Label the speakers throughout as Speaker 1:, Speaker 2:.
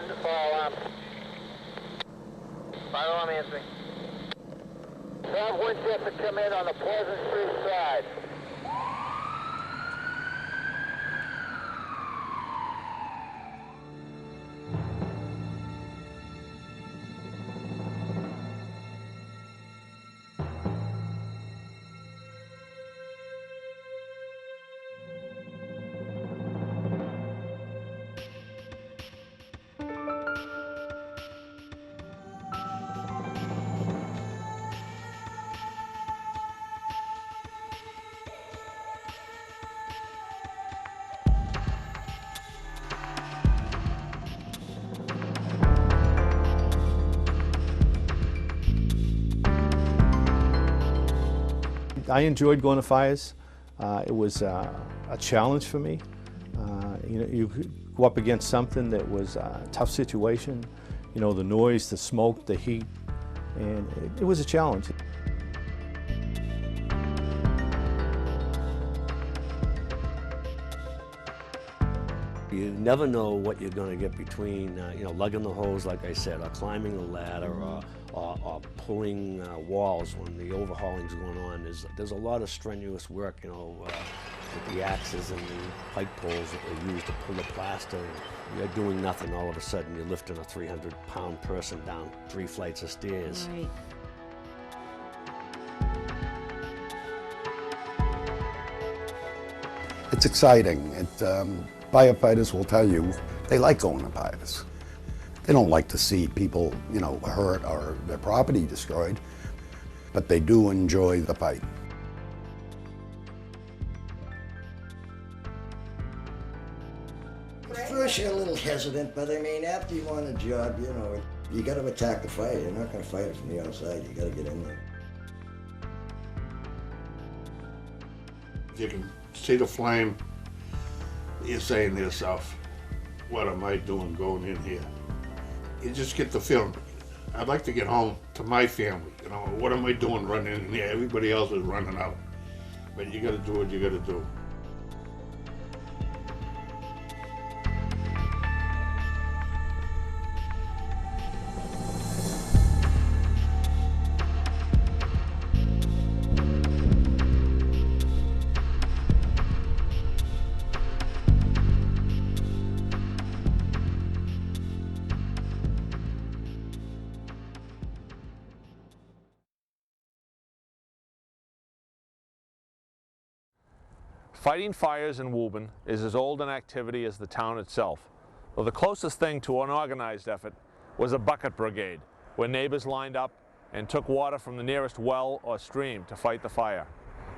Speaker 1: 1, fire alarm. Fire alarm answering. 12 Winchester come in on the Pleasant Street side.
Speaker 2: I enjoyed going to fires. It was a challenge for me. You go up against something that was a tough situation. You know, the noise, the smoke, the heat, and it was a challenge.
Speaker 3: You never know what you're going to get between, lugging the hose, like I said, or climbing a ladder, or pulling walls when the overhauling's going on. There's a lot of strenuous work, with the axes and the pipe poles that are used to pull the plaster. You're doing nothing. All of a sudden, you're lifting a 300-pound person down 3 flights of stairs.
Speaker 4: Right.
Speaker 5: It's exciting. Firefighters will tell you they like going to fires. They don't like to see people, hurt or their property destroyed, but they do enjoy the fight.
Speaker 6: At first you're a little hesitant, but I mean, after you want a job, you got to attack the fire. You're not going to fight it from the outside. You got to get in there.
Speaker 7: You can see the flame. You're saying to yourself, what am I doing going in here? You just get the feeling, I'd like to get home to my family. What am I doing running in here? Everybody else is running out. But you gotta do what you gotta do.
Speaker 8: Fighting fires in Woburn is as old an activity as the town itself, though the closest thing to an organized effort was a bucket brigade, where neighbors lined up and took water from the nearest well or stream to fight the fire.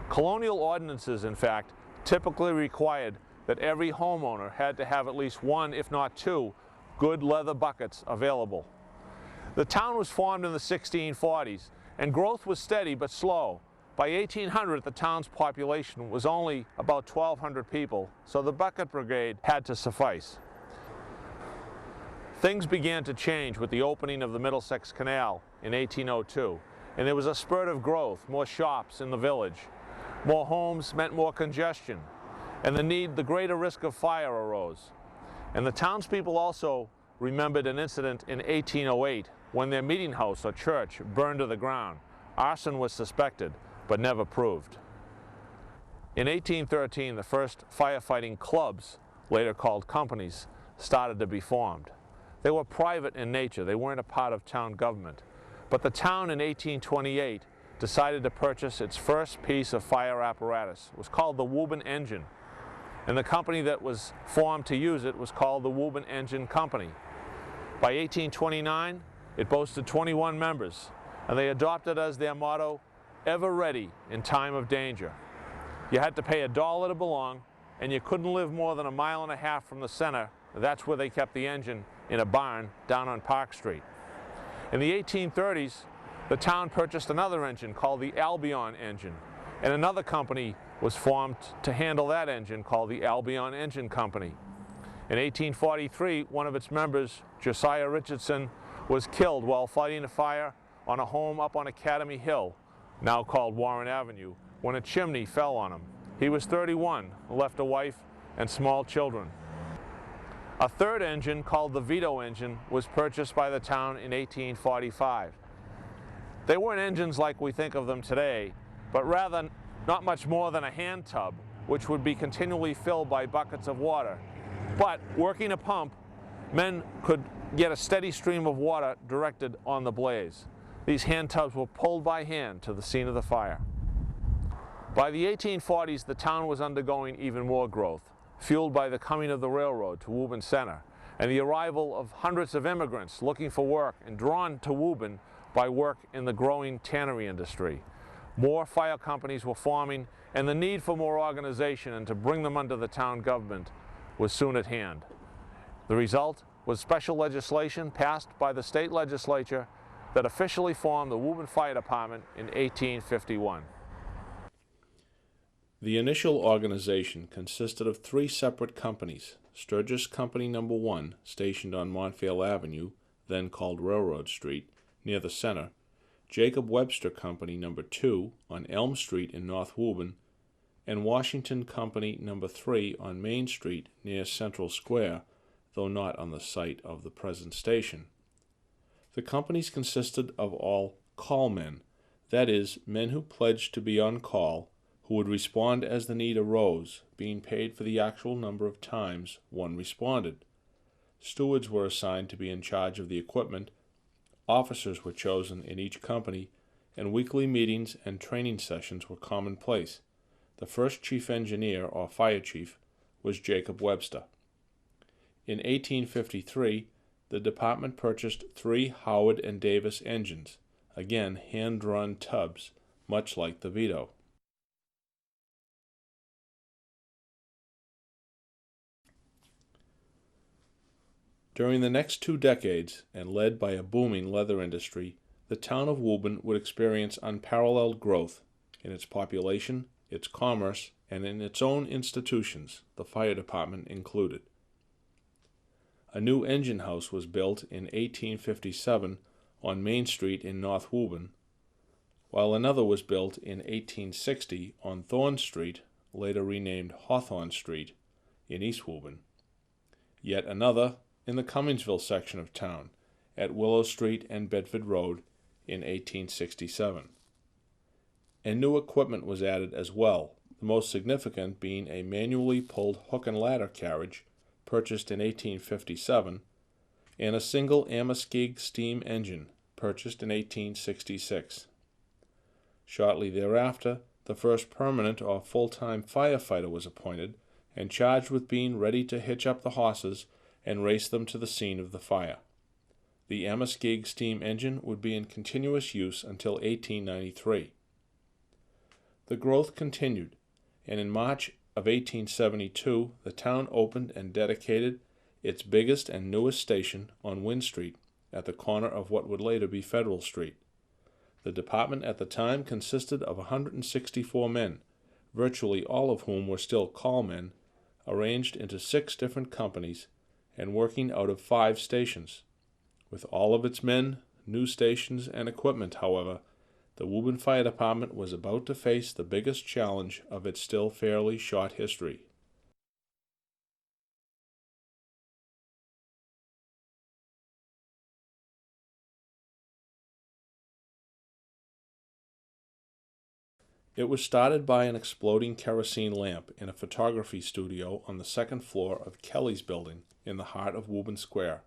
Speaker 8: Colonial ordinances, in fact, typically required that every homeowner had to have at least 1, if not 2, good leather buckets available. The town was formed in the 1640s, and growth was steady but slow. By 1800, the town's population was only about 1,200 people, so the bucket brigade had to suffice. Things began to change with the opening of the Middlesex Canal in 1802, and there was a spurt of growth, more shops in the village. More homes meant more congestion, and the greater risk of fire arose. And the townspeople also remembered an incident in 1808 when their meeting house or church burned to the ground. Arson was suspected, but never proved. In 1813, the first firefighting clubs, later called companies, started to be formed. They were private in nature. They weren't a part of town government. But the town in 1828 decided to purchase its first piece of fire apparatus. It was called the Woburn engine. And the company that was formed to use it was called the Woburn Engine Company. By 1829, it boasted 21 members, and they adopted as their motto, ever ready in time of danger. You had to pay $1 to belong, and you couldn't live more than 1.5 miles from the center. That's where they kept the engine, in a barn down on Park Street. In the 1830s, the town purchased another engine called the Albion engine, and another company was formed to handle that engine called the Albion Engine Company. In 1843, one of its members, Josiah Richardson, was killed while fighting a fire on a home up on Academy Hill, now called Warren Avenue, when a chimney fell on him. He was 31, left a wife and small children. A third engine, called the Vito engine, was purchased by the town in 1845. They weren't engines like we think of them today, but rather not much more than a hand tub, which would be continually filled by buckets of water. But working a pump, men could get a steady stream of water directed on the blaze. These hand tubs were pulled by hand to the scene of the fire. By the 1840s, the town was undergoing even more growth, fueled by the coming of the railroad to Woburn Center and the arrival of hundreds of immigrants looking for work and drawn to Woburn by work in the growing tannery industry. More fire companies were forming, and the need for more organization and to bring them under the town government was soon at hand. The result was special legislation passed by the state legislature that officially formed the Woburn Fire Department in 1851.
Speaker 4: The initial organization consisted of 3 separate companies: Sturgis Company No. 1, stationed on Montvale Avenue, then called Railroad Street, near the center; Jacob Webster Company No. 2 on Elm Street in North Woburn; and Washington Company No. 3 on Main Street near Central Square, though not on the site of the present station. The companies consisted of all call men, that is, men who pledged to be on call, who would respond as the need arose, being paid for the actual number of times one responded. Stewards were assigned to be in charge of the equipment, officers were chosen in each company, and weekly meetings and training sessions were commonplace. The first chief engineer, or fire chief, was Jacob Webster. In 1853, the department purchased 3 Howard and Davis engines, again hand-drawn tubs, much like the Vito. During the next 2 decades, and led by a booming leather industry, the town of Woburn would experience unparalleled growth in its population, its commerce, and in its own institutions, the fire department included. A new engine house was built in 1857 on Main Street in North Woburn, while another was built in 1860 on Thorn Street, later renamed Hawthorne Street, in East Woburn. Yet another in the Cummingsville section of town, at Willow Street and Bedford Road, in 1867. And new equipment was added as well, the most significant being a manually pulled hook and ladder carriage, purchased in 1857, and a single Amoskeag steam engine, purchased in 1866. Shortly thereafter, the first permanent or full-time firefighter was appointed and charged with being ready to hitch up the horses and race them to the scene of the fire. The Amoskeag steam engine would be in continuous use until 1893. The growth continued, and in March of 1872 the town opened and dedicated its biggest and newest station on Wynn Street, at the corner of what would later be Federal Street. The department at the time consisted of 164 men, virtually all of whom were still call men, arranged into 6 different companies, and working out of 5 stations. With all of its men, new stations, and equipment, however, the Woburn Fire Department was about to face the biggest challenge of its still fairly short history. It was started by an exploding kerosene lamp in a photography studio on the 2nd floor of Kelly's building in the heart of Woburn Square.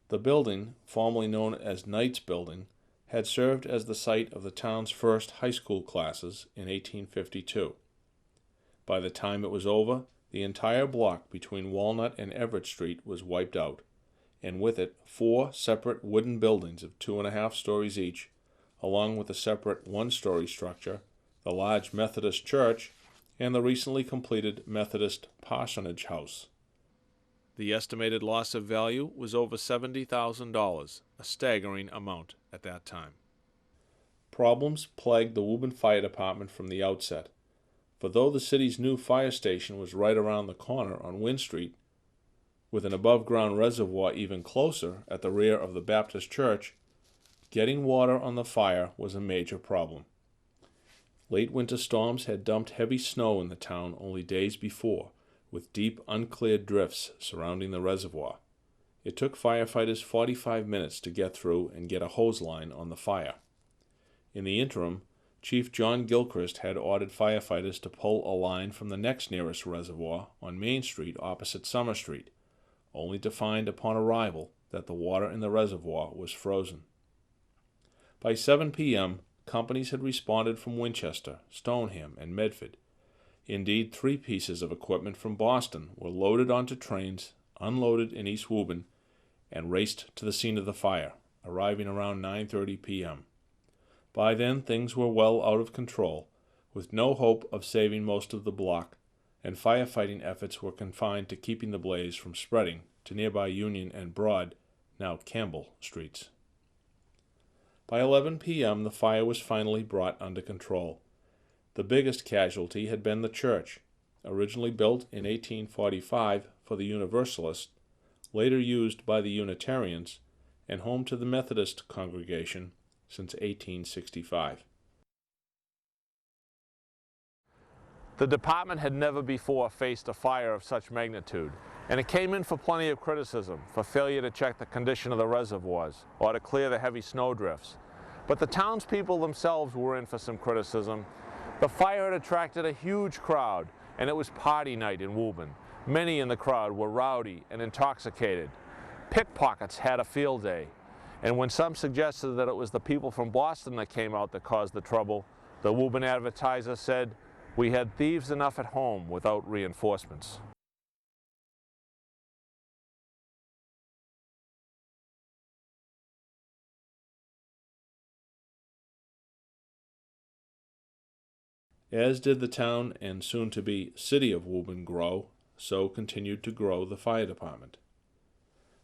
Speaker 4: The building, formerly known as Knight's Building, had served as the site of the town's first high school classes in 1852. By the time it was over, the entire block between Walnut and Everett Street was wiped out, and with it 4 separate wooden buildings of 2.5 stories each, along with a separate 1-story structure, the large Methodist church, and the recently completed Methodist parsonage house. The estimated loss of value was over $70,000, a staggering amount at that time. Problems plagued the Woburn Fire Department from the outset, for though the city's new fire station was right around the corner on Wynn Street, with an above-ground reservoir even closer at the rear of the Baptist church, getting water on the fire was a major problem. Late winter storms had dumped heavy snow in the town only days before, with deep, uncleared drifts surrounding the reservoir. It took firefighters 45 minutes to get through and get a hose line on the fire. In the interim, Chief John Gilchrist had ordered firefighters to pull a line from the next nearest reservoir on Main Street opposite Summer Street, only to find upon arrival that the water in the reservoir was frozen. By 7 p.m., companies had responded from Winchester, Stoneham, and Medford. Indeed, 3 pieces of equipment from Boston were loaded onto trains, unloaded in East Woburn, and raced to the scene of the fire, arriving around 9:30 p.m. By then, things were well out of control, with no hope of saving most of the block, and firefighting efforts were confined to keeping the blaze from spreading to nearby Union and Broad, now Campbell, streets. By 11 p.m., the fire was finally brought under control. The biggest casualty had been the church, originally built in 1845 for the Universalists, later used by the Unitarians, and home to the Methodist congregation since 1865.
Speaker 8: The department had never before faced a fire of such magnitude, and it came in for plenty of criticism for failure to check the condition of the reservoirs or to clear the heavy snowdrifts. But the townspeople themselves were in for some criticism. The fire had attracted a huge crowd, and it was party night in Woburn. Many in the crowd were rowdy and intoxicated. Pickpockets had a field day, and when some suggested that it was the people from Boston that came out that caused the trouble, the Woburn Advertiser said, "We had thieves enough at home without reinforcements."
Speaker 4: As did the town and soon-to-be city of Woburn grow, so continued to grow the fire department.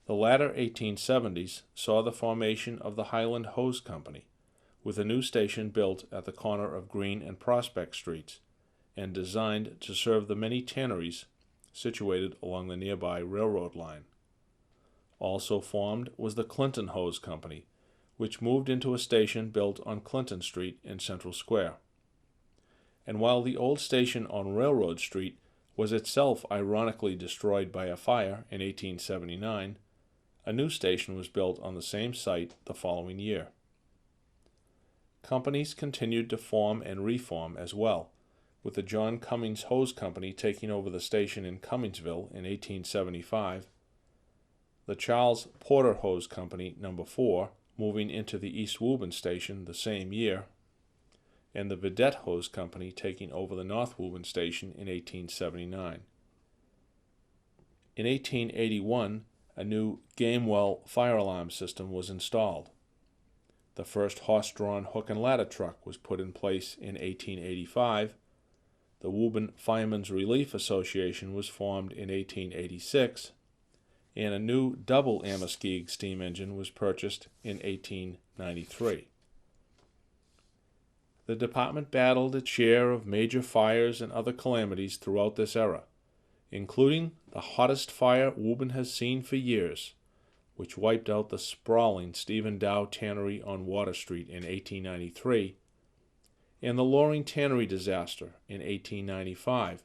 Speaker 4: The latter 1870s saw the formation of the Highland Hose Company, with a new station built at the corner of Green and Prospect Streets, and designed to serve the many tanneries situated along the nearby railroad line. Also formed was the Clinton Hose Company, which moved into a station built on Clinton Street in Central Square. And while the old station on Railroad Street was itself ironically destroyed by a fire in 1879, a new station was built on the same site the following year. Companies continued to form and reform as well, with the John Cummings Hose Company taking over the station in Cummingsville in 1875, the Charles Porter Hose Company No. 4 moving into the East Woburn station the same year, and the Vedette Hose Company taking over the North Woburn station in 1879. In 1881, a new Gamewell fire alarm system was installed. The first horse-drawn hook and ladder truck was put in place in 1885. The Woburn Firemen's Relief Association was formed in 1886, and a new double Amoskeag steam engine was purchased in 1893. The department battled its share of major fires and other calamities throughout this era, including the hottest fire Woburn has seen for years, which wiped out the sprawling Stephen Dow Tannery on Water Street in 1893, and the Loring Tannery disaster in 1895,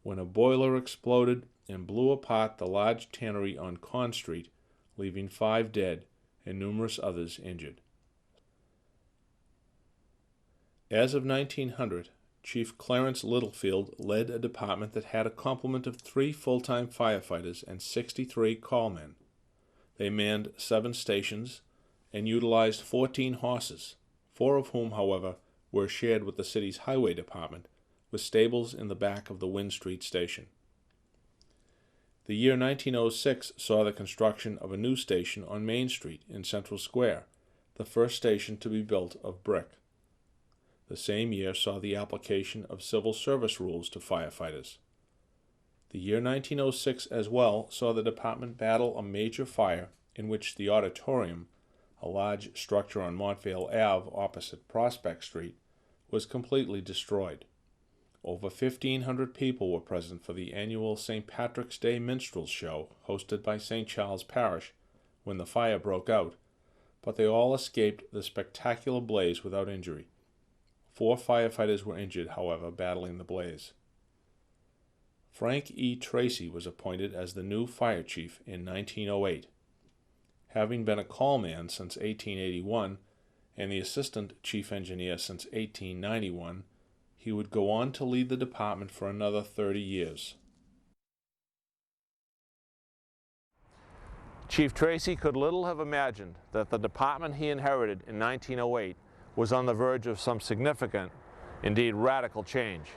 Speaker 4: when a boiler exploded and blew apart the large tannery on Conn Street, leaving 5 dead and numerous others injured. As of 1900, Chief Clarence Littlefield led a department that had a complement of 3 full-time firefighters and 63 callmen. They manned 7 stations and utilized 14 horses, 4 of whom, however, were shared with the city's highway department, with stables in the back of the Wynn Street station. The year 1906 saw the construction of a new station on Main Street in Central Square, the first station to be built of brick. The same year saw the application of civil service rules to firefighters. The year 1906 as well saw the department battle a major fire in which the auditorium, a large structure on Montvale Ave opposite Prospect Street, was completely destroyed. Over 1,500 people were present for the annual St. Patrick's Day Minstrels Show hosted by St. Charles Parish when the fire broke out, but they all escaped the spectacular blaze without injury. 4 firefighters were injured, however, battling the blaze. Frank E. Tracy was appointed as the new fire chief in 1908. Having been a call man since 1881 and the assistant chief engineer since 1891, he would go on to lead the department for another 30 years.
Speaker 8: Chief Tracy could little have imagined that the department he inherited in 1908 was on the verge of some significant, indeed radical change.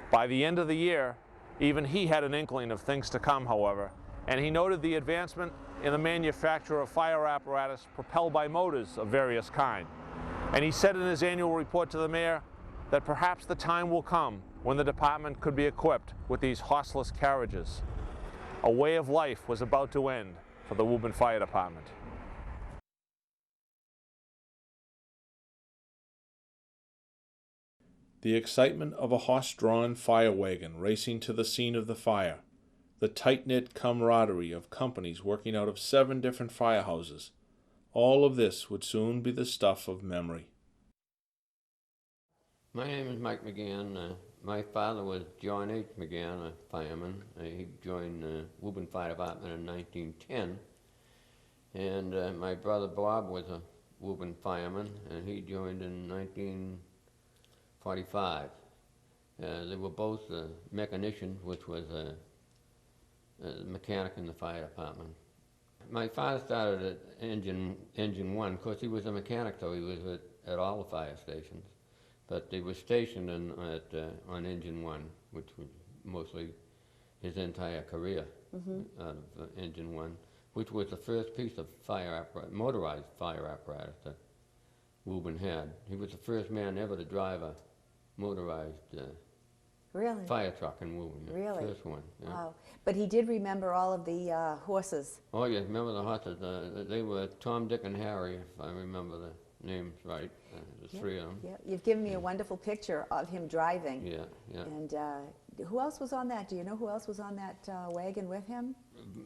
Speaker 8: By the end of the year, even he had an inkling of things to come, however, and he noted the advancement in the manufacture of fire apparatus propelled by motors of various kinds. And he said in his annual report to the mayor that perhaps the time will come when the department could be equipped with these horseless carriages. A way of life was about to end for the Woburn Fire Department.
Speaker 4: The excitement of a horse-drawn fire wagon racing to the scene of the fire, the tight-knit camaraderie of companies working out of 7 different firehouses, all of this would soon be the stuff of memory.
Speaker 9: My name is Mike McGann. My father was John H. McGann, a fireman. He joined the Woburn Fire Department in 1910. And my brother Bob was a Woburn fireman, and he joined in 1945. They were both a mechanician, which was a mechanic in the fire department. My father started at engine 1. Of course, he was a mechanic, so he was at all the fire stations. But he was stationed on engine 1, which was mostly his entire career out of engine 1, which was the first piece of fire apparatus, motorized fire apparatus that Woburn had. He was the first man ever to drive a motorized
Speaker 10: Really?
Speaker 9: fire truck in Woburn. Yeah.
Speaker 10: Really?
Speaker 9: First one. Yeah.
Speaker 10: Wow. But he did remember all of the horses.
Speaker 9: Oh, yes, remember the horses. They were Tom, Dick, and Harry, if I remember the names right. The 3 of them.
Speaker 10: Yeah. You've given me a wonderful picture of him driving.
Speaker 9: Yeah, yeah.
Speaker 10: And who else was on that? Do you know who else was on that wagon with him?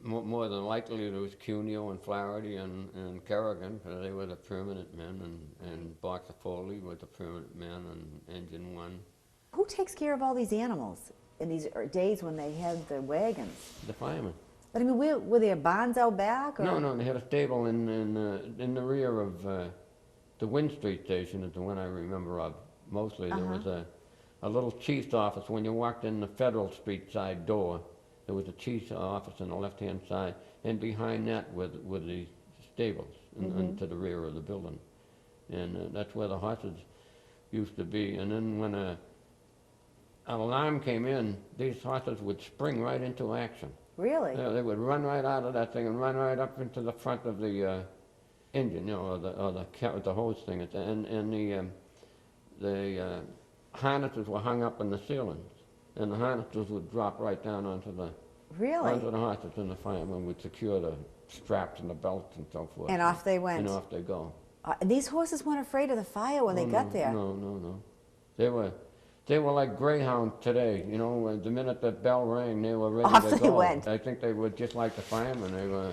Speaker 9: More than likely there was Cuneo and Flaherty and Kerrigan, because they were the permanent men, and Boxer Foley was the permanent man on engine 1.
Speaker 10: Who takes care of all these animals in these days when they had the wagons?
Speaker 9: The firemen.
Speaker 10: But I mean, were there barns out back? Or?
Speaker 9: No, they had a stable in the rear of the Wind Street station, is the one I remember of mostly. There was a little chief's office. When you walked in the Federal Street side door, there was a chief's office on the left-hand side, and behind that were the stables to the rear of the building. And that's where the horses used to be. And then when an alarm came in, these horses would spring right into action.
Speaker 10: Really?
Speaker 9: Yeah, they would run right out of that thing and run right up into the front of the engine, or the hose thing, and the harnesses were hung up in the ceilings, and the harnesses would drop right down onto the horses, and the firemen would secure the straps and the belts and so forth.
Speaker 10: And off they went.
Speaker 9: And off they go.
Speaker 10: These horses weren't afraid of the fire when they got there.
Speaker 9: No. They were like greyhounds today, you know. The minute the bell rang, they were ready to go.
Speaker 10: Off they went.
Speaker 9: I think they were just like the firemen. They were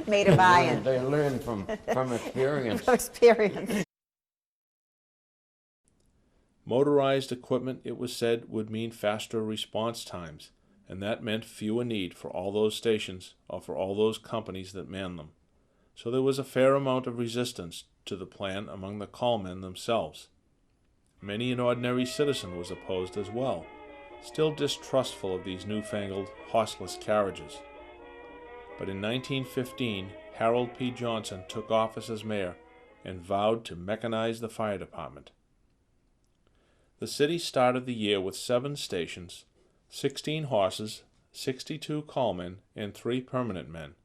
Speaker 10: made a buy-in.
Speaker 9: They learned from experience.
Speaker 10: From experience.
Speaker 4: Motorized equipment, it was said, would mean faster response times, and that meant fewer need for all those stations or for all those companies that manned them. So there was a fair amount of resistance to the plan among the callmen themselves. Many an ordinary citizen was opposed as well, still distrustful of these newfangled horseless carriages. But in 1915, Harold P. Johnson took office as mayor and vowed to mechanize the fire department. The city started the year with 7 stations, 16 horses, 62 callmen, and 3 permanent men.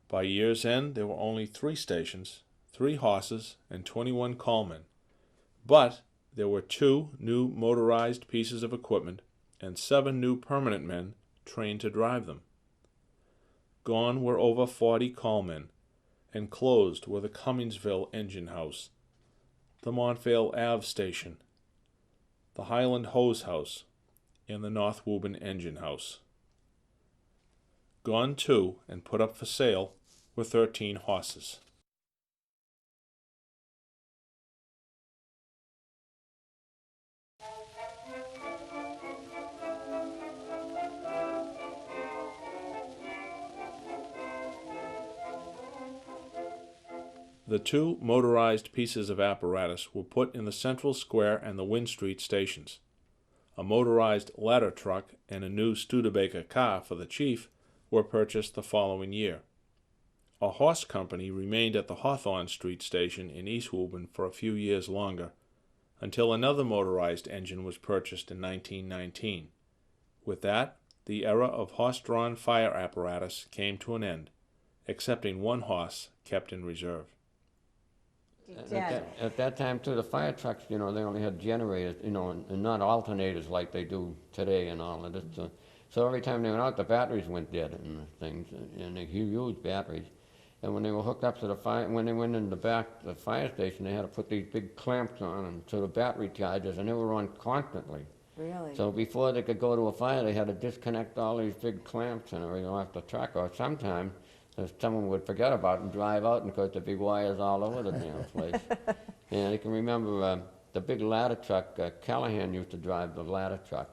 Speaker 4: By year's end, there were only 3 stations, 3 horses, and 21 callmen. But there were 2 new motorized pieces of equipment and 7 new permanent men trained to drive them. Gone were over 40 callmen, and closed were the Cummingsville engine house, the Montvale Ave station, the Highland hose house, and the North Woburn engine house. Gone too, and put up for sale, were 13 horses. The two motorized pieces of apparatus were put in the Central Square and the Wynn Street stations. A motorized ladder truck and a new Studebaker car for the chief were purchased the following year. A horse company remained at the Hawthorne Street station in East Woburn for a few years longer, until another motorized engine was purchased in 1919. With that, the era of horse-drawn fire apparatus came to an end, excepting one horse kept in reserve.
Speaker 9: At that time, too, the fire trucks, you know, they only had generators, you know, and not alternators like they do today and all of this. So every time they went out, the batteries went dead and things, and they huge batteries. And when they were hooked up to the fire, when they went in the back, the fire station, they had to put these big clamps on them to the battery chargers, and they were on constantly.
Speaker 10: Really?
Speaker 9: So before they could go to a fire, they had to disconnect all these big clamps and everything off the truck, or sometimes someone would forget about it and drive out, and because there'd be wires all over the damn place. And I can remember the big ladder truck, Callahan used to drive the ladder truck,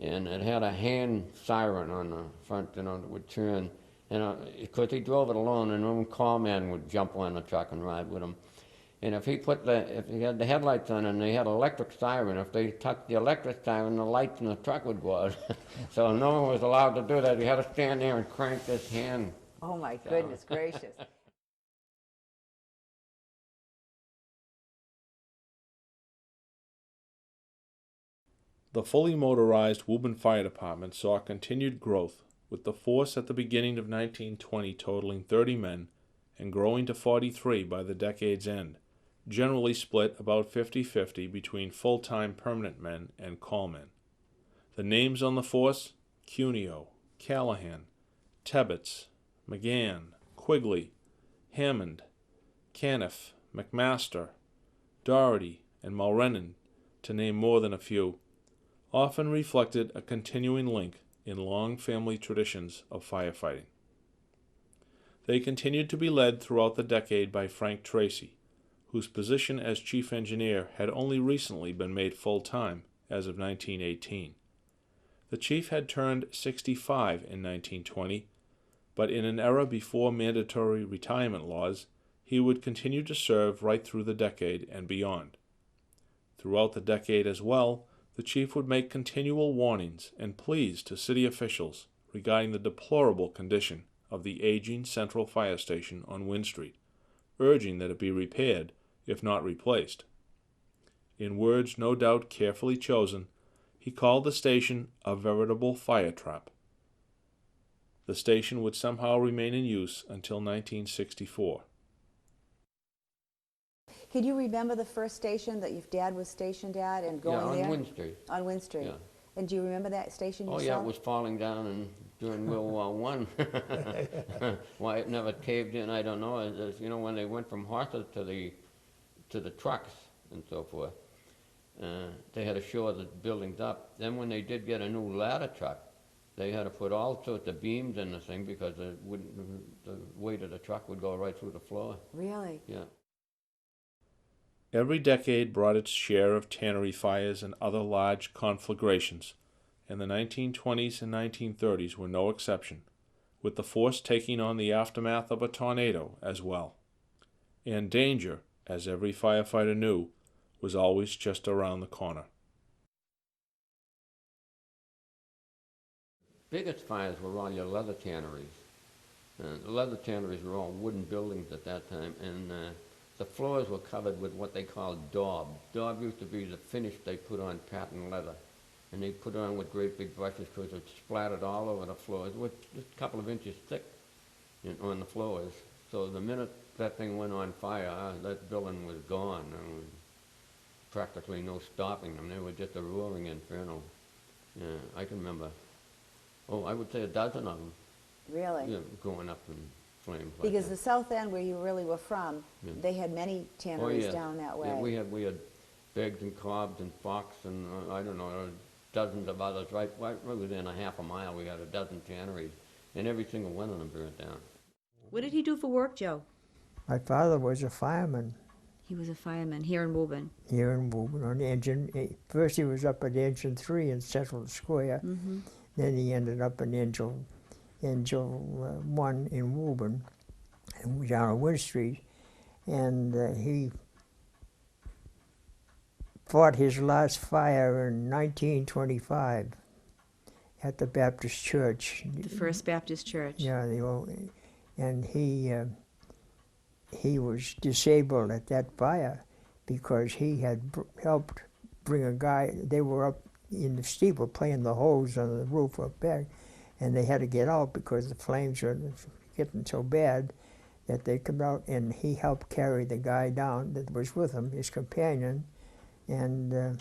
Speaker 9: and it had a hand siren on the front, you know, that would turn. And because he drove it alone, and one call man would jump on the truck and ride with him. And if he had the headlights on and they had electric siren, if they touched the electric siren, the lights in the truck would go out. So no one was allowed to do that. You had to stand there and crank this hand.
Speaker 10: Oh my goodness gracious.
Speaker 4: The fully motorized Woburn Fire Department saw continued growth, with the force at the beginning of 1920 totaling 30 men and growing to 43 by the decade's end, generally split about 50-50 between full-time permanent men and call men. The names on the force: Cuneo, Callahan, Tebbets, McGann, Quigley, Hammond, Caniff, McMaster, Doherty, and Mulrennan, to name more than a few, often reflected a continuing link in long family traditions of firefighting. They continued to be led throughout the decade by Frank Tracy, whose position as chief engineer had only recently been made full-time as of 1918. The chief had turned 65 in 1920, but in an era before mandatory retirement laws, he would continue to serve right through the decade and beyond. Throughout the decade as well, the chief would make continual warnings and pleas to city officials regarding the deplorable condition of the aging Central Fire Station on Wynn Street, urging that it be repaired, if not replaced. In words no doubt carefully chosen, he called the station a veritable fire trap. The station would somehow remain in use until 1964.
Speaker 10: Can you remember the first station that your dad was stationed at and going there?
Speaker 9: Yeah, on Wynn Street.
Speaker 10: On Wynn Street.
Speaker 9: Yeah.
Speaker 10: And do you remember that station yourself?
Speaker 9: Oh yeah, it was falling down during World War I. Why it never caved in, I don't know. You know, when they went from horses to the trucks and so forth, they had to shore the buildings up. Then when they did get a new ladder truck, they had to put all sorts of beams in the thing because the weight of the truck would go right through the floor.
Speaker 10: Really?
Speaker 9: Yeah.
Speaker 4: Every decade brought its share of tannery fires and other large conflagrations, and the 1920s and 1930s were no exception, with the force taking on the aftermath of a tornado as well. And danger, as every firefighter knew, was always just around the corner.
Speaker 9: Biggest fires were all your leather tanneries. The leather tanneries were all wooden buildings at that time, and the floors were covered with what they called daub. Daub used to be the finish they put on patent leather, and they put it on with great big brushes because it splattered all over the floors, with just a couple of inches thick on the floors. So the minute that thing went on fire, that building was gone. There was practically no stopping them. They were just a roaring inferno. Yeah, I can remember, I would say a dozen of them.
Speaker 10: Really?
Speaker 9: Yeah, going up in flames.
Speaker 10: Because
Speaker 9: like
Speaker 10: the south end where you really were from, they had many tanneries down that way.
Speaker 9: Yeah, we had Beggs and Cobbs and Fox and I don't know, dozens of others. Right within a half a mile we had a dozen tanneries, and every single one of them burnt down.
Speaker 11: What did he do for work, Joe?
Speaker 12: My father was a fireman
Speaker 11: He was a fireman here in Woburn.
Speaker 12: here in Woburn on engine. First he was up at engine 3 in Central Square.
Speaker 11: Mm-hmm.
Speaker 12: Then he ended up in engine 1 in Woburn, and down on Wynn Street. and he fought his last fire in 1925 at the Baptist Church.
Speaker 11: The First Baptist Church.
Speaker 12: Yeah, and he was disabled at that fire because he had helped bring a guy. They were up in the steeple playing the hose on the roof up back, and they had to get out because the flames were getting so bad that they come out, and he helped carry the guy down that was with him, his companion, and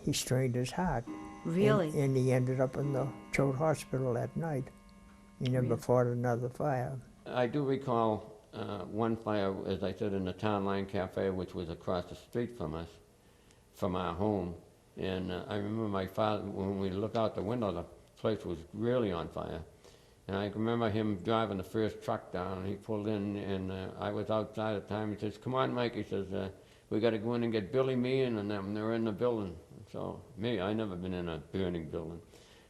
Speaker 12: he strained his heart.
Speaker 11: Really?
Speaker 12: And he ended up in the Choate Hospital that night. He never fought another fire.
Speaker 9: I do recall one fire, as I said, in the Town Line Cafe, which was across the street from us, from our home. And I remember my father, when we look out the window, the place was really on fire. And I remember him driving the first truck down, and he pulled in, and I was outside at the time. He says, "Come on, Mike," he says, "we got to go in and get Billy, me, and them. They're in the building." So, I never been in a burning building.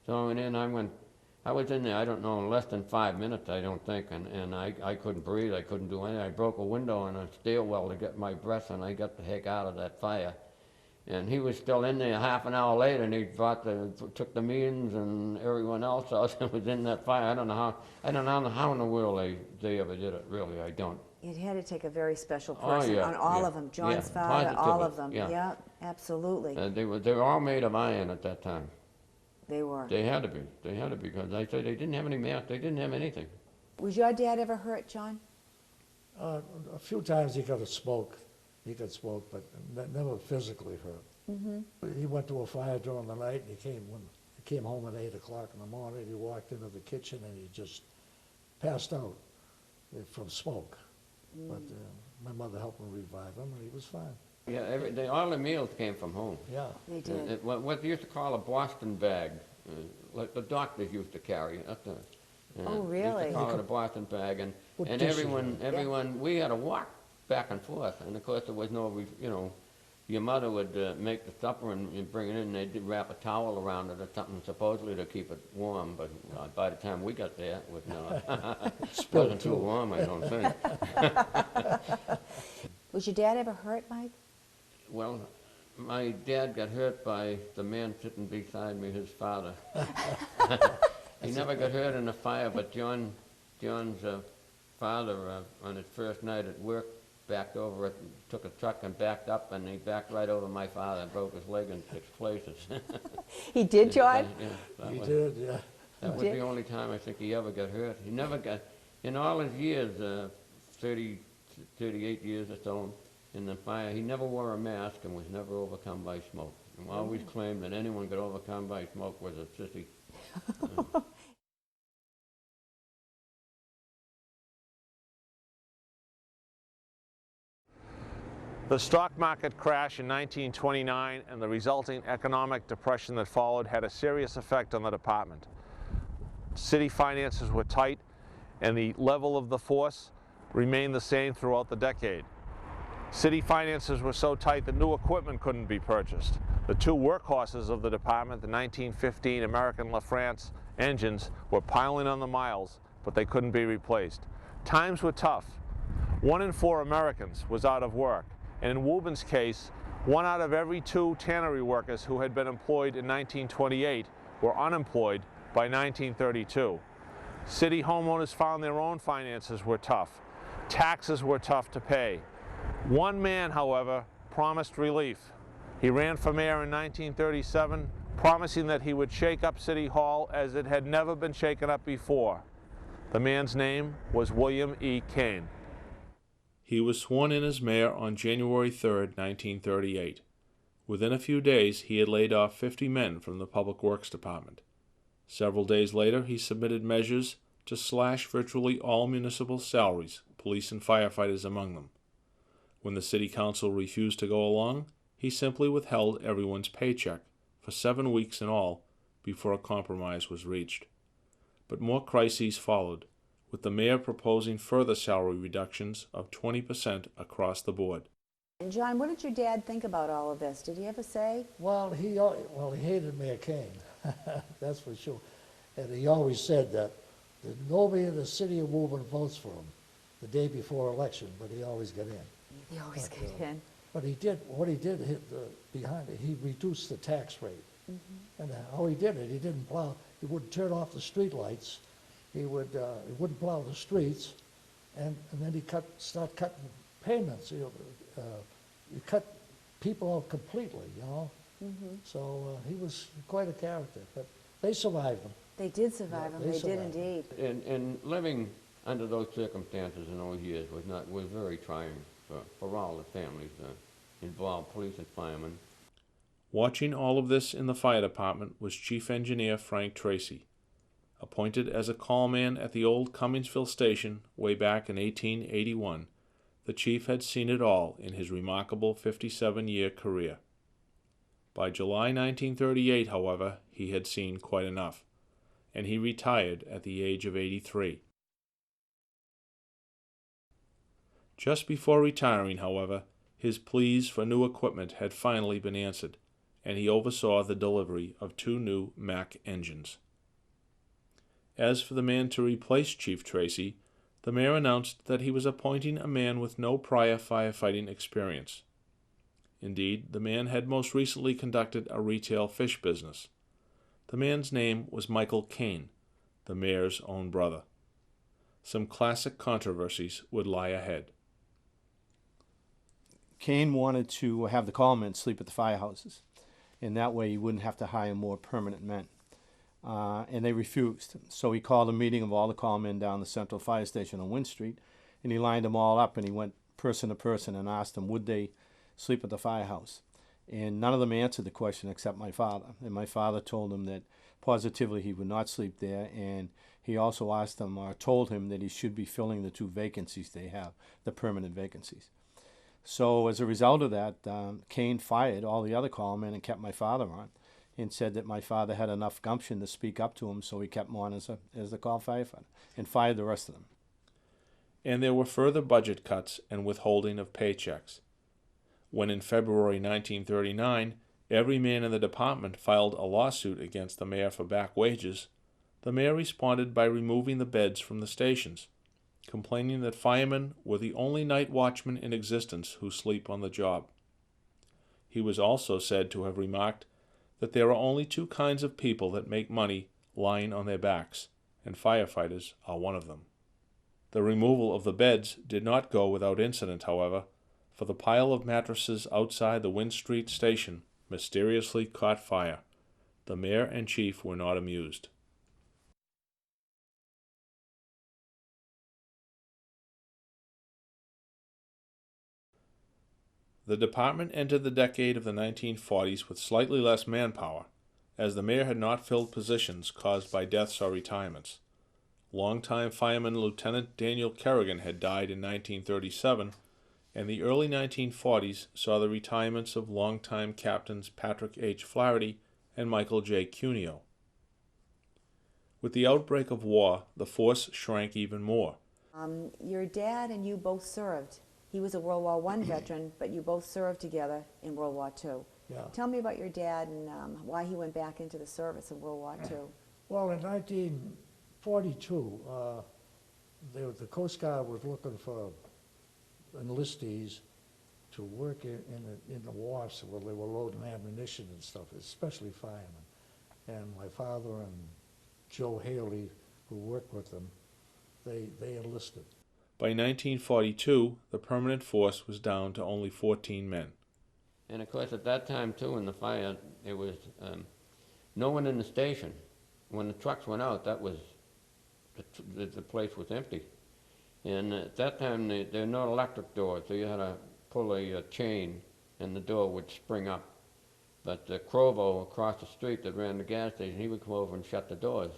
Speaker 9: So I went in, I was in there, I don't know, less than 5 minutes, I don't think, and I couldn't breathe, I couldn't do anything. I broke a window in a stairwell to get my breath, and I got the heck out of that fire. And he was still in there half an hour later, and he took the meetings and everyone else out that was in that fire. I don't know how in the world they ever did it, really, I don't.
Speaker 10: It had to take a very special person on all of them. John's father,
Speaker 9: positively,
Speaker 10: all of them.
Speaker 9: yeah.
Speaker 10: Absolutely.
Speaker 9: They were all made of iron at that time.
Speaker 10: They were.
Speaker 9: They had to be, because I said they didn't have any math, they didn't have anything.
Speaker 10: Was your dad ever hurt, John?
Speaker 13: A few times he got smoke, but never physically hurt. He went to a fire during the night, and he came home at 8 o'clock in the morning. He walked into the kitchen, and he just passed out from smoke. But my mother helped him revive him, and he was fine.
Speaker 9: Yeah, all the meals came from home.
Speaker 13: Yeah.
Speaker 10: They did.
Speaker 9: What they used to call a Boston bag, like the doctors used to carry.
Speaker 10: Oh, really?
Speaker 9: They used to call it a Boston bag, and everyone, we had to walk back and forth. And of course, there was no, your mother would make the supper and bring it in, and they'd wrap a towel around it or something, supposedly to keep it warm. But by the time we got there, it wasn't too warm, I don't think.
Speaker 10: Was your dad ever hurt, Mike?
Speaker 9: Well, my dad got hurt by the man sitting beside me, his father. He never got hurt in a fire, but John's father, on his first night at work, backed over it, took a truck and backed up, and he backed right over my father and broke his leg in 6 places.
Speaker 10: He did, John?
Speaker 13: He did, yeah.
Speaker 9: That was the only time I think he ever got hurt. He never got, in all his years, 38 years or so in the fire, he never wore a mask and was never overcome by smoke. And always claimed that anyone got overcome by smoke was a sissy.
Speaker 8: The stock market crash in 1929 and the resulting economic depression that followed had a serious effect on the department. City finances were tight, and the level of the force remained the same throughout the decade. City finances were so tight that new equipment couldn't be purchased. The two workhorses of the department, the 1915 American LaFrance engines, were piling on the miles, but they couldn't be replaced. Times were tough. 1 in 4 Americans was out of work, and in Woburn's case, 1 out of every 2 tannery workers who had been employed in 1928 were unemployed by 1932. City homeowners found their own finances were tough. Taxes were tough to pay. One man, however, promised relief. He ran for mayor in 1937, promising that he would shake up City Hall as it had never been shaken up before. The man's name was William E. Kane.
Speaker 4: He was sworn in as mayor on January 3, 1938. Within a few days, he had laid off 50 men from the Public Works Department. Several days later, he submitted measures to slash virtually all municipal salaries, police and firefighters among them. When the city council refused to go along, he simply withheld everyone's paycheck for 7 weeks in all before a compromise was reached. But more crises followed, with the mayor proposing further salary reductions of 20% across the board.
Speaker 10: And John, what did your dad think about all of this? Did he ever say?
Speaker 13: Well, he hated Mayor Kane, that's for sure. And he always said that nobody in the city of Woburn votes for him. the day before election, but he always got in.
Speaker 10: They always
Speaker 13: But,
Speaker 10: get in.
Speaker 13: But what he did behind it, he reduced the tax rate. And how he did it, he didn't plow, he wouldn't turn off the street lights, he wouldn't plow the streets, and then he start cutting payments, you cut people out completely, you know? So he was quite a character, but they survived him.
Speaker 10: They did survive him, they did
Speaker 13: survived him.
Speaker 10: indeed.
Speaker 9: And living under those circumstances in those years was very trying for all the families involved, police and firemen.
Speaker 4: Watching all of this in the fire department was Chief Engineer Frank Tracy. Appointed as a call man at the old Cummingsville station way back in 1881, the chief had seen it all in his remarkable 57-year career. By July 1938, however, he had seen quite enough, and he retired at the age of 83. Just before retiring, however, his pleas for new equipment had finally been answered, and he oversaw the delivery of 2 new Mack engines. As for the man to replace Chief Tracy, the mayor announced that he was appointing a man with no prior firefighting experience. Indeed, the man had most recently conducted a retail fish business. The man's name was Michael Kane, the mayor's own brother. Some classic controversies would lie ahead.
Speaker 2: Kane wanted to have the callmen sleep at the firehouses, and that way he wouldn't have to hire more permanent men. And they refused. So he called a meeting of all the callmen down the Central Fire Station on Wynn Street, and he lined them all up, and he went person to person and asked them, would they sleep at the firehouse? And none of them answered the question except my father. And my father told him that positively he would not sleep there, and he also asked them, or told him, that he should be filling the 2 vacancies they have, the permanent vacancies. So as a result of that, Kane fired all the other callmen and kept my father on, and said that my father had enough gumption to speak up to him, so he kept him on as the call firefighter, and fired the rest of them.
Speaker 4: And there were further budget cuts and withholding of paychecks. When in February 1939, every man in the department filed a lawsuit against the mayor for back wages, the mayor responded by removing the beds from the stations, complaining that firemen were the only night watchmen in existence who sleep on the job. He was also said to have remarked that there are only 2 kinds of people that make money lying on their backs, and firefighters are one of them. The removal of the beds did not go without incident, however, for the pile of mattresses outside the Wynn Street station mysteriously caught fire. The mayor and chief were not amused. The department entered the decade of the 1940s with slightly less manpower, as the mayor had not filled positions caused by deaths or retirements. Longtime fireman Lieutenant Daniel Kerrigan had died in 1937, and the early 1940s saw the retirements of longtime captains Patrick H. Flaherty and Michael J. Cuneo. With the outbreak of war, the force shrank even more.
Speaker 10: Your dad and you both served. He was a World War I veteran, but you both served together in World War II.
Speaker 13: Yeah.
Speaker 10: Tell me about your dad and why he went back into the service in World War II.
Speaker 13: Well, in 1942, the Coast Guard was looking for enlistees to work in the wharfs where they were loading ammunition and stuff, especially firemen. And my father and Joe Haley, who worked with them, they enlisted.
Speaker 4: By 1942, the permanent force was down to only 14 men.
Speaker 9: And of course, at that time too, in the fire, there was no one in the station. When the trucks went out, that was the place was empty. And at that time, there were no electric doors, so you had to pull a chain, and the door would spring up. But Crovo across the street that ran the gas station, he would come over and shut the doors.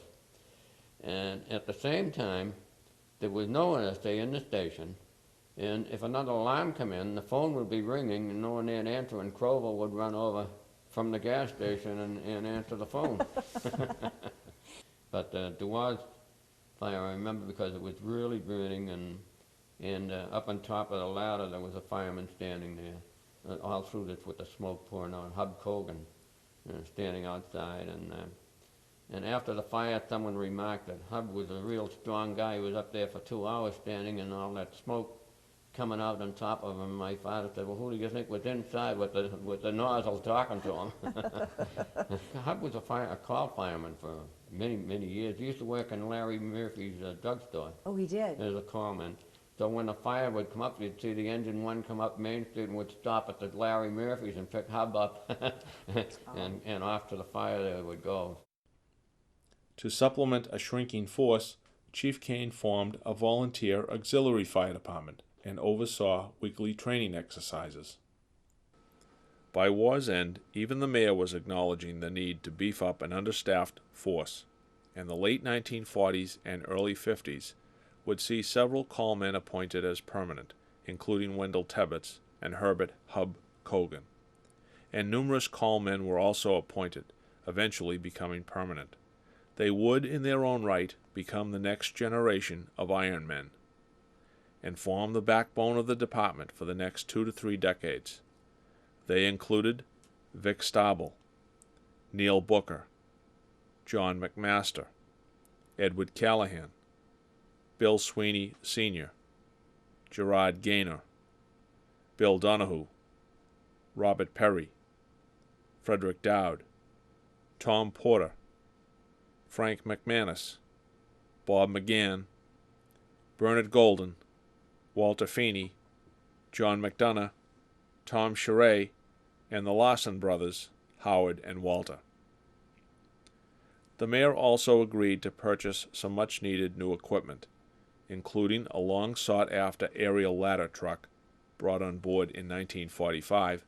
Speaker 9: And at the same time, there was no one to stay in the station, and if another alarm came in, the phone would be ringing and no one there'd answer, and Crover would run over from the gas station and answer the phone. But Duaz fire, I remember because it was really burning, and up on top of the ladder there was a fireman standing there, all through this with the smoke pouring out, Hub Cogan, standing outside, and And after the fire, someone remarked that Hub was a real strong guy. He was up there for 2 hours standing and all that smoke coming out on top of him. My father said, well, who do you think was inside with the nozzle talking to him? Hub was a call fireman for many, many years. He used to work in Larry Murphy's drugstore.
Speaker 10: Oh, he did?
Speaker 9: As a callman. So when the fire would come up, you'd see the engine one come up Main Street and would stop at the Larry Murphy's and pick Hub up. and off to the fire they would go.
Speaker 4: To supplement a shrinking force, Chief Kane formed a volunteer auxiliary fire department and oversaw weekly training exercises. By war's end, even the mayor was acknowledging the need to beef up an understaffed force, and the late 1940s and early 50s would see several callmen appointed as permanent, including Wendell Tebbets and Herbert Hub Cogan. And numerous callmen were also appointed, eventually becoming permanent. They would, in their own right, become the next generation of Iron Men, and form the backbone of the department for the next 2 to 3 decades. They included Vic Stable, Neil Booker, John McMaster, Edward Callahan, Bill Sweeney Sr., Gerard Gaynor, Bill Donahue, Robert Perry, Frederick Dowd, Tom Porter, Frank McManus, Bob McGann, Bernard Golden, Walter Feeney, John McDonough, Tom Charay, and the Lawson brothers, Howard and Walter. The mayor also agreed to purchase some much-needed new equipment, including a long-sought-after aerial ladder truck brought on board in 1945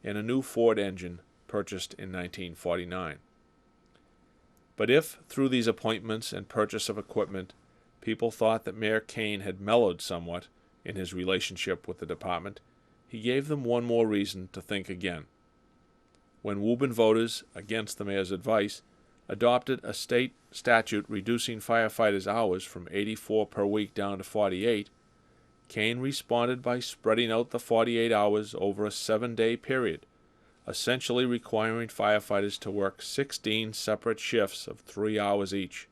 Speaker 4: and a new Ford engine purchased in 1949. But if, through these appointments and purchase of equipment, people thought that Mayor Kane had mellowed somewhat in his relationship with the department, he gave them one more reason to think again. When Woburn voters, against the mayor's advice, adopted a state statute reducing firefighters' hours from 84 per week down to 48, Kane responded by spreading out the 48 hours over a 7-day period, essentially requiring firefighters to work 16 separate shifts of 3 hours each,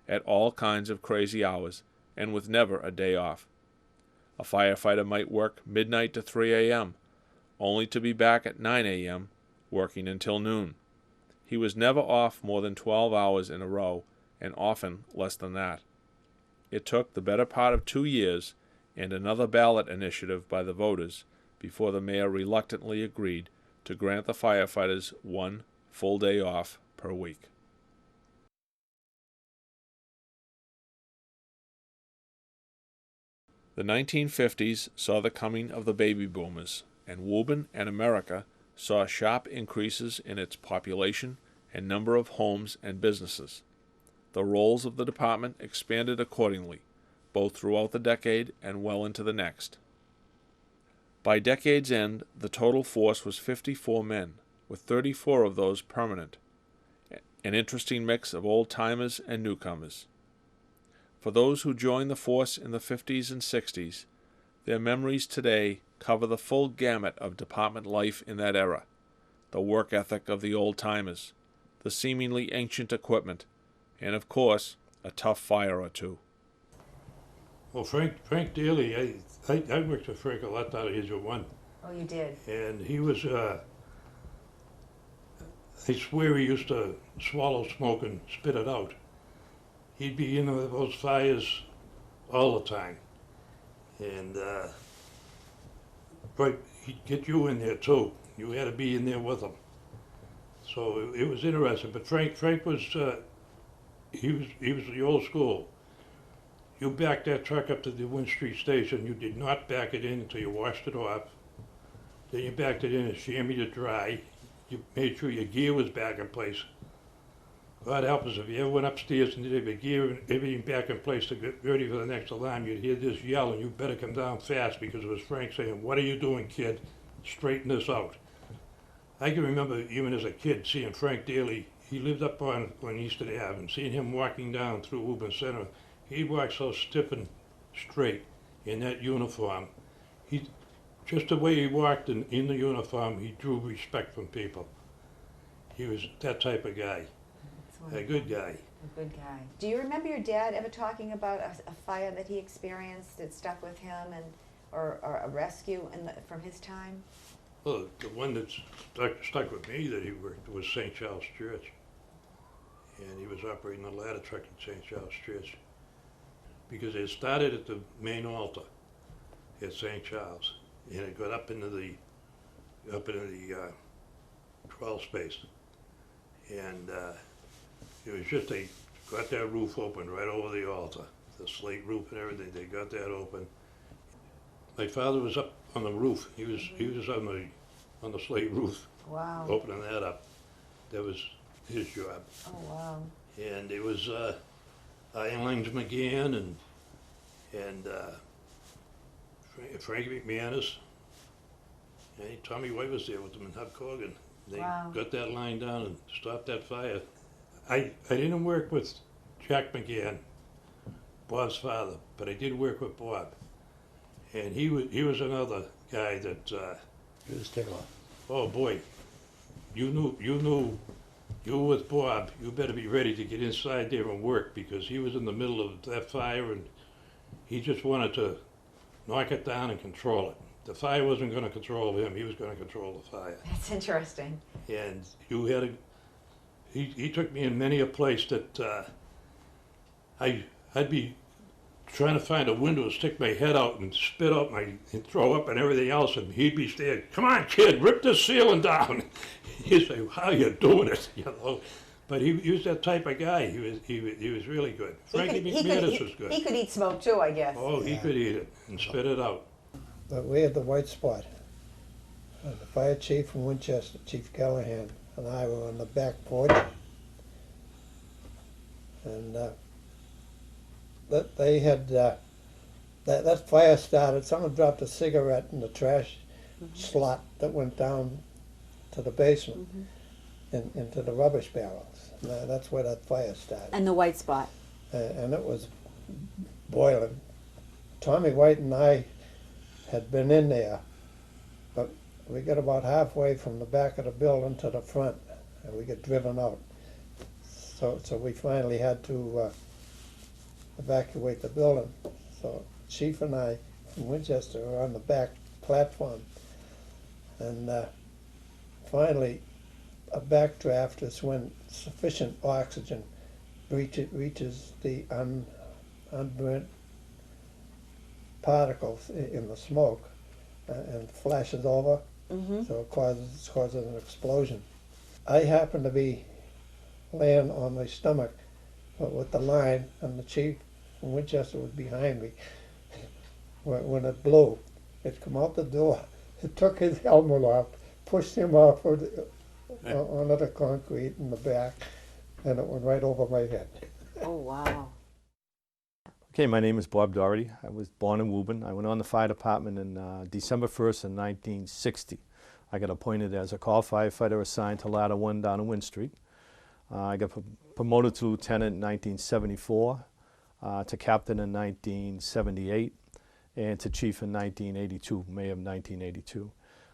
Speaker 4: at all kinds of crazy hours, and with never a day off. A firefighter might work midnight to 3 a.m., only to be back at 9 a.m., working until noon. He was never off more than 12 hours in a row, and often less than that. It took the better part of 2 years and another ballot initiative by the voters before the mayor reluctantly agreed to grant the firefighters 1 full day off per week. The 1950s saw the coming of the baby boomers, and Woburn and America saw sharp increases in its population and number of homes and businesses. The roles of the department expanded accordingly, both throughout the decade and well into the next. By decade's end, the total force was 54 men, with 34 of those permanent, an interesting mix of old-timers and newcomers. For those who joined the force in the 50s and 60s, their memories today cover the full gamut of department life in that era, the work ethic of the old-timers, the seemingly ancient equipment, and of course, a tough fire or two.
Speaker 7: Well, Frank Daly, I worked with Frank a lot out of his one.
Speaker 10: Oh, you did?
Speaker 7: And he was, I swear he used to swallow smoke and spit it out. He'd be in those fires all the time. And but he'd get you in there too. You had to be in there with him. So it was interesting. But Frank was, he was the old school. You backed that truck up to the Wynn Street station. You did not back it in until you washed it off. Then you backed it in and chamoised it dry. You made sure your gear was back in place. God help us, if you ever went upstairs and did your gear and everything back in place to get ready for the next alarm, you'd hear this yell and you better come down fast because it was Frank saying, "What are you doing, kid? Straighten this out." I can remember even as a kid seeing Frank Daly. He lived up on Eastern Ave, and seeing him walking down through Woburn Center. He walked so stiff and straight in that uniform. Just the way he walked in the uniform, he drew respect from people. He was that type of guy.
Speaker 10: wonderful.
Speaker 7: A good guy.
Speaker 10: A good guy. Do you remember your dad ever talking about a fire that he experienced that stuck with him, and or a rescue from his time?
Speaker 7: Well, the one that stuck with me that he worked was St. Charles Church. And he was operating a ladder truck at St. Charles Church. Because it started at the main altar at St. Charles, and it got up into the crawl space. And it was just, they got that roof open right over the altar, the slate roof and everything, they got that open. My father was up on the roof. He was on the slate roof.
Speaker 10: Wow.
Speaker 7: Opening that up. That was his job.
Speaker 10: Oh, wow.
Speaker 7: And it was iron lines McGann and Frank McManus. And Tommy White was there with them and Hub Corgan. They got that line down and stopped that fire. I didn't work with Jack McGann, Bob's father, but I did work with Bob. And he was another guy that
Speaker 5: He was tickler.
Speaker 7: oh boy, you were with Bob, you better be ready to get inside there and work, because he was in the middle of that fire and he just wanted to knock it down and control it. The fire wasn't going to control him, he was going to control the fire.
Speaker 10: That's interesting.
Speaker 7: And you had he took me in many a place that I'd be trying to find a window, stick my head out and spit out and throw up and everything else, and he'd be saying, "Come on, kid, rip this ceiling down." He'd say, "How you doing it?" You know. But he was that type of guy. He was really good. Frankie McManus was good.
Speaker 10: He could eat smoke too, I guess.
Speaker 7: Oh, he could eat it and spit it out.
Speaker 14: But we had the white spot. And the fire chief from Winchester, Chief Callahan, and I were on the back porch. And they had, that fire started, someone dropped a cigarette in the trash slot that went down to the basement, into the rubbish barrels. And that's where that fire started.
Speaker 10: And the white spot.
Speaker 14: And it was boiling. Tommy White and I had been in there, but we got about halfway from the back of the building to the front, and we got driven out. So we finally had to evacuate the building. So Chief and I from Winchester were on the back platform, and finally a backdraft is when sufficient oxygen reaches the unburnt particles in the smoke and flashes over, so it causes an explosion. I happened to be laying on my stomach with the line, and the chief from Winchester was behind me. When it blew, it come out the door, it took his helmet off, pushed him off onto the concrete in the back, and it went right over my head.
Speaker 10: Oh, wow.
Speaker 2: Okay, my name is Bob Doherty. I was born in Woburn. I went on the fire department in December 1st in 1960. I got appointed as a call firefighter assigned to Ladder 1 down in Wynn Street. I got promoted to lieutenant in 1974, to captain in 1978, and to chief in 1982, May of 1982.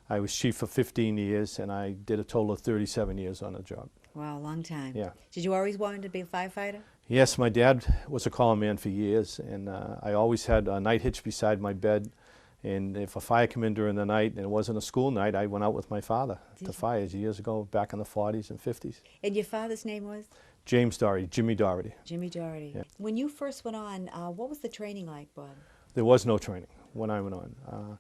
Speaker 2: I was chief for 15 years, and I did a total of 37 years on the job.
Speaker 10: Wow, a long time.
Speaker 2: Yeah.
Speaker 10: Did you always want to be a firefighter?
Speaker 2: Yes, my dad was a call man for years, and I always had a night hitch beside my bed. And if a fire came in during the night and it wasn't a school night, I went out with my father to fires years ago, back in the 40s and 50s.
Speaker 10: And your father's name was?
Speaker 2: James Doherty, Jimmy Doherty.
Speaker 10: Jimmy Doherty.
Speaker 2: Yeah.
Speaker 10: When you first went on, what was the training like, Bob?
Speaker 2: There was no training when I went on.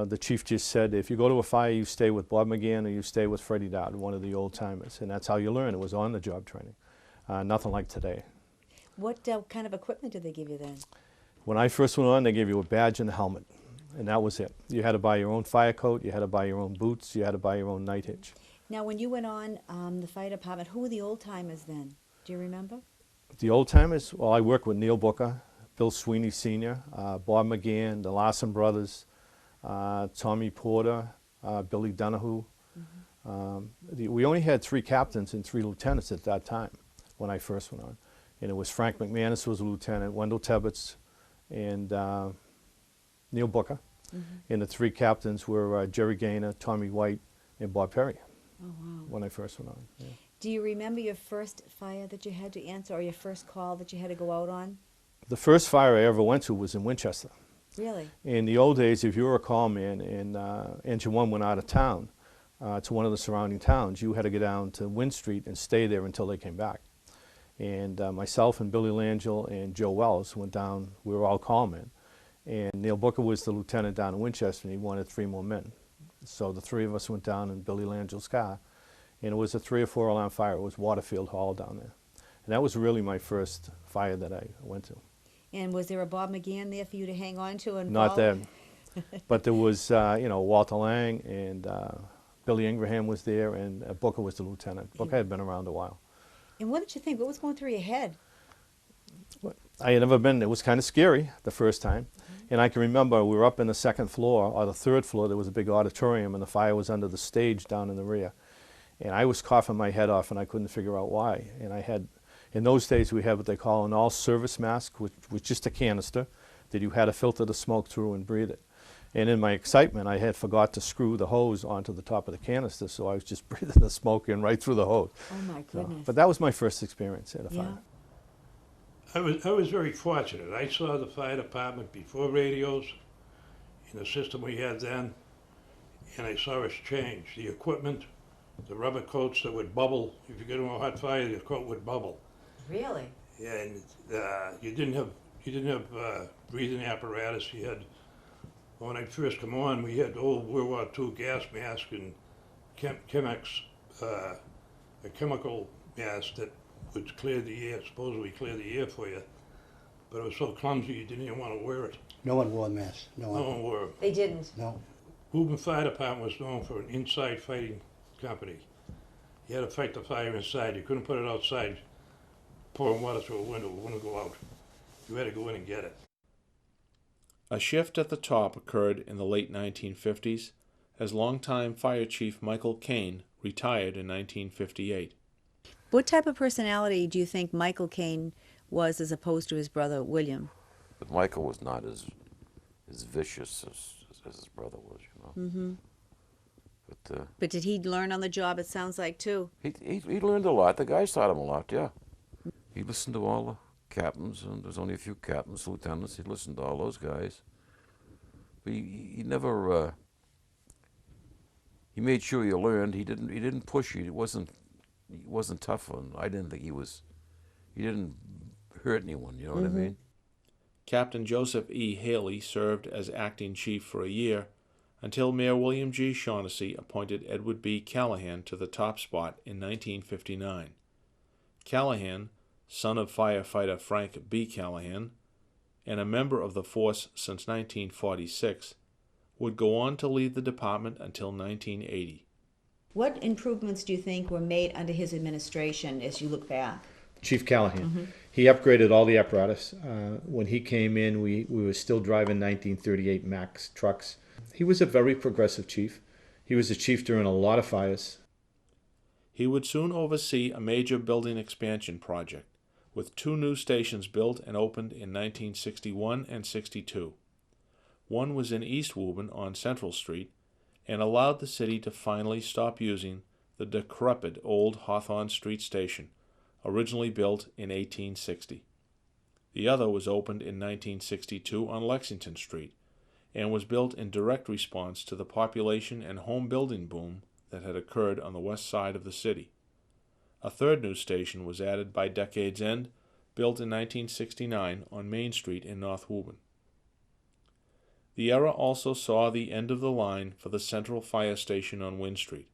Speaker 2: The chief just said, if you go to a fire, you stay with Bob McGann or you stay with Freddie Dodd, one of the old timers. And that's how you learn. It was on the job training. Nothing like today.
Speaker 10: What kind of equipment did they give you then?
Speaker 2: When I first went on, they gave you a badge and a helmet. And that was it. You had to buy your own fire coat, you had to buy your own boots, you had to buy your own night hitch.
Speaker 10: Now, when you went on the fire department, who were the old timers then? Do you remember?
Speaker 2: The old timers, well, I worked with Neil Booker, Bill Sweeney Sr., Bob McGann, the Larson brothers, Tommy Porter, Billy Donahue. We only had 3 captains and 3 lieutenants at that time when I first went on. And it was Frank McManus was a lieutenant, Wendell Tebbets, and Neil Booker. And the 3 captains were Jerry Gaynor, Tommy White, and Bob Perry.
Speaker 10: Oh, wow.
Speaker 2: When I first went on. Yeah.
Speaker 10: Do you remember your first fire that you had to answer, or your first call that you had to go out on?
Speaker 2: The first fire I ever went to was in Winchester.
Speaker 10: Really?
Speaker 2: In the old days, if you were a call man and Engine 1 went out of town to one of the surrounding towns, you had to get down to Wynn Street and stay there until they came back. And myself and Billy Langell and Joe Wells went down. We were all call men. And Neil Booker was the lieutenant down in Winchester, and he wanted 3 more men. So the 3 of us went down in Billy Langell's car, and it was a 3 or 4 alarm fire. It was Waterfield Hall down there. And that was really my first fire that I went to.
Speaker 10: And was there a Bob McGann there for you to hang on to and
Speaker 2: Not
Speaker 10: call?
Speaker 2: then. But there was, Walter Lang and Billy Ingraham was there, and Booker was the lieutenant. Booker had been around a while.
Speaker 10: And what did you think? What was going through your head?
Speaker 2: I had never been, it was kind of scary the first time. And I can remember we were up in the 2nd floor, or the 3rd floor, there was a big auditorium, and the fire was under the stage down in the rear. And I was coughing my head off, and I couldn't figure out why. And I had, in those days, we had what they call an all-service mask, which was just a canister that you had to filter the smoke through and breathe it. And in my excitement, I had forgot to screw the hose onto the top of the canister, so I was just breathing the smoke in right through the hose.
Speaker 10: Oh my goodness.
Speaker 2: But that was my first experience at a fire.
Speaker 7: I was very fortunate. I saw the fire department before radios in the system we had then, and I saw us change. The equipment, the rubber coats that would bubble. If you get into a hot fire, the coat would bubble.
Speaker 10: Really?
Speaker 7: And you didn't have breathing apparatus. You had, when I first come on, we had old World War II gas mask and Chemex, a chemical mask that would clear the air, supposedly clear the air for you. But it was so clumsy you didn't even want to wear it.
Speaker 5: No one wore masks.
Speaker 7: No one wore it.
Speaker 10: They didn't?
Speaker 5: No.
Speaker 7: Woburn Fire Department was known for an inside fighting company. You had to fight the fire inside. You couldn't put it outside, pouring water through a window. It wouldn't go out. You had to go in and get it.
Speaker 4: A shift at the top occurred in the late 1950s as longtime Fire Chief Michael Kane retired in 1958.
Speaker 10: What type of personality do you think Michael Kane was as opposed to his brother William?
Speaker 15: But Michael was not as vicious as his brother was, you know.
Speaker 10: Mm-hmm.
Speaker 15: But
Speaker 10: did he learn on the job, it sounds like, too?
Speaker 15: he learned a lot. The guys taught him a lot, yeah. He listened to all the captains, and there's only a few captains, lieutenants. He listened to all those guys. But he never, he made sure you learned. He didn't push you. He wasn't tough on. I didn't think he didn't hurt anyone, you know what I mean?
Speaker 4: Captain Joseph E. Haley served as acting chief for a year until Mayor William G. Shaughnessy appointed Edward B. Callahan to the top spot in 1959. Callahan, son of firefighter Frank B. Callahan, and a member of the force since 1946, would go on to lead the department until 1980.
Speaker 10: What improvements do you think were made under his administration as you look back?
Speaker 2: Chief Callahan. He upgraded all the apparatus. When he came in, we were still driving 1938 Max trucks. He was a very progressive chief. He was a chief during a lot of fires.
Speaker 4: He would soon oversee a major building expansion project, with 2 new stations built and opened in 1961 and 62. One was in East Woburn on Central Street, and allowed the city to finally stop using the decrepit old Hawthorne Street station, originally built in 1860. The other was opened in 1962 on Lexington Street, and was built in direct response to the population and home building boom that had occurred on the west side of the city. A third new station was added by decade's end, built in 1969 on Main Street in North Woburn. The era also saw the end of the line for the Central Fire Station on Wynn Street.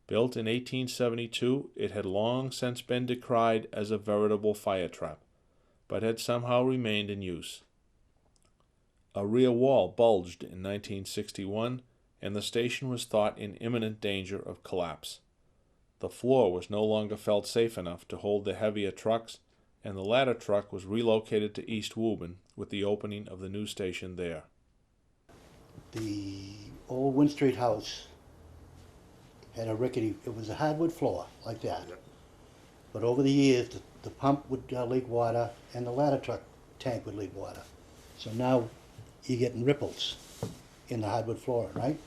Speaker 4: Built in 1872, it had long since been decried as a veritable fire trap, but had somehow remained in use. A rear wall bulged in 1961, and the station was thought in imminent danger of collapse. The floor was no longer felt safe enough to hold the heavier trucks, and the ladder truck was relocated to East Woburn with the opening of the new station there.
Speaker 16: The old Wynn Street house had a rickety, it was a hardwood floor like that. But over the years, the pump would leak water and the ladder truck tank would leak water. So now you're getting ripples in the hardwood floor, right?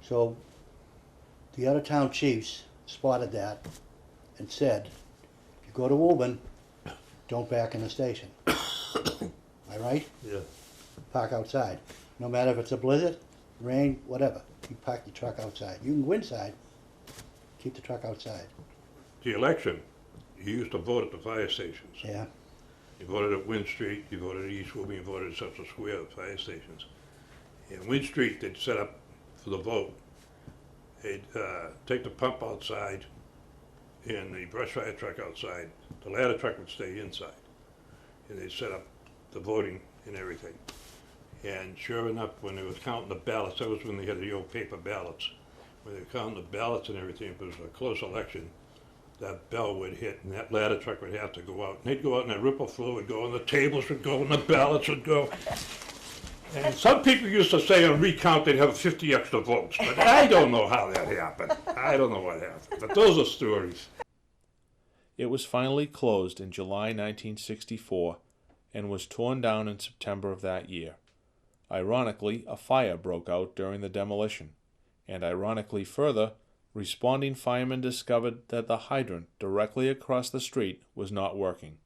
Speaker 16: So the out-of-town chiefs spotted that and said, if you go to Woburn, don't back in the station. Am I right?
Speaker 7: Yeah.
Speaker 16: Park outside. No matter if it's a blizzard, rain, whatever. You park your truck outside. You can go inside, keep the truck outside.
Speaker 7: The election, you used to vote at the fire stations.
Speaker 16: Yeah.
Speaker 7: You voted at Wynn Street, you voted at East Woburn, you voted at Central Square, the fire stations. In Wynn Street, they'd set up for the vote. They'd take the pump outside and the brush fire truck outside. The ladder truck would stay inside. And they'd set up the voting and everything. And sure enough, when they was counting the ballots, that was when they had the old paper ballots. When they were counting the ballots and everything, if it was a close election, that bell would hit and that ladder truck would have to go out. And they'd go out and that ripple flow would go and the tables would go and the ballots would go. And some people used to say on recount they'd have 50 extra votes, but I don't know how that happened. I don't know what happened, but those are stories.
Speaker 4: It was finally closed in July 1964 and was torn down in September of that year. Ironically, a fire broke out during the demolition, and ironically further, responding firemen discovered that the hydrant directly across the street was not working.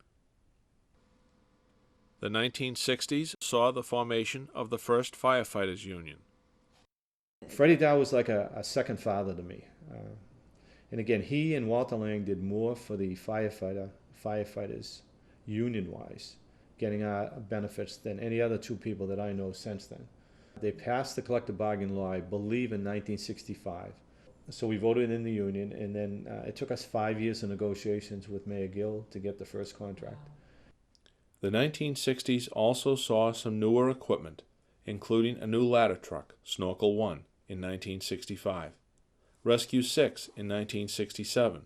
Speaker 4: The 1960s saw the formation of the first firefighters union.
Speaker 2: Freddie Dow was like a second father to me. And again, he and Walter Lang did more for the firefighters union-wise, getting our benefits than any other two people that I know since then. They passed the collective bargaining law, I believe, in 1965. So we voted in the union, and then it took us 5 years of negotiations with Mayor Gill to get the first contract.
Speaker 4: The 1960s also saw some newer equipment, including a new ladder truck, Snorkel 1, in 1965, Rescue 6 in 1967,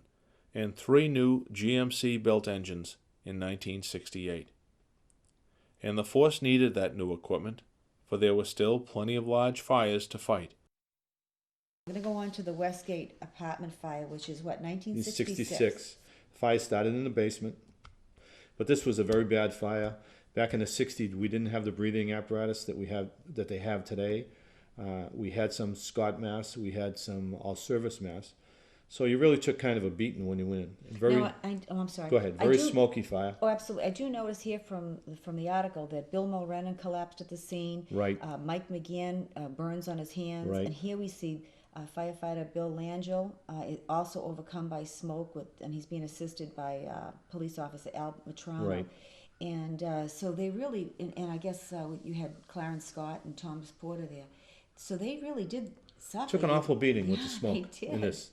Speaker 4: and 3 new GMC-built engines in 1968. And the force needed that new equipment, for there were still plenty of large fires to fight.
Speaker 10: I'm going to go on to the Westgate apartment fire, which is what, 1966?
Speaker 2: 66. Fire started in the basement, but this was a very bad fire. Back in the 60s, we didn't have the breathing apparatus that they have today. We had some Scott masks, we had some all-service masks. So you really took kind of a beating when you went in.
Speaker 10: No, I'm sorry.
Speaker 2: Go ahead. Very smoky fire.
Speaker 10: Oh, absolutely. I do notice here from the article that Bill Mulrennan collapsed at the scene.
Speaker 2: Right.
Speaker 10: Mike McGann burns on his hands.
Speaker 2: Right.
Speaker 10: And here we see firefighter Bill Langell also overcome by smoke, and he's being assisted by police officer Al Matrano.
Speaker 2: Right.
Speaker 10: And so they really, and I guess you had Clarence Scott and Thomas Porter there. So they really did suffer.
Speaker 2: Took an awful beating with the smoke in this.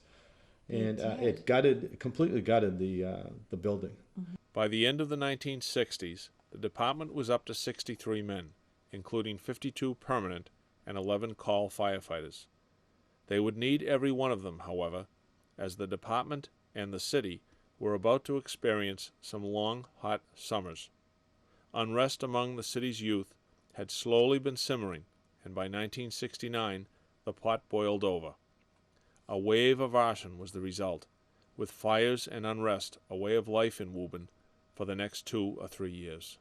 Speaker 2: And it completely gutted the building.
Speaker 10: Mm-hmm.
Speaker 4: By the end of the 1960s, the department was up to 63 men, including 52 permanent and 11 call firefighters. They would need every one of them, however, as the department and the city were about to experience some long, hot summers. Unrest among the city's youth had slowly been simmering, and by 1969, the pot boiled over. A wave of arson was the result, with fires and unrest a way of life in Woburn for the next 2 or 3 years.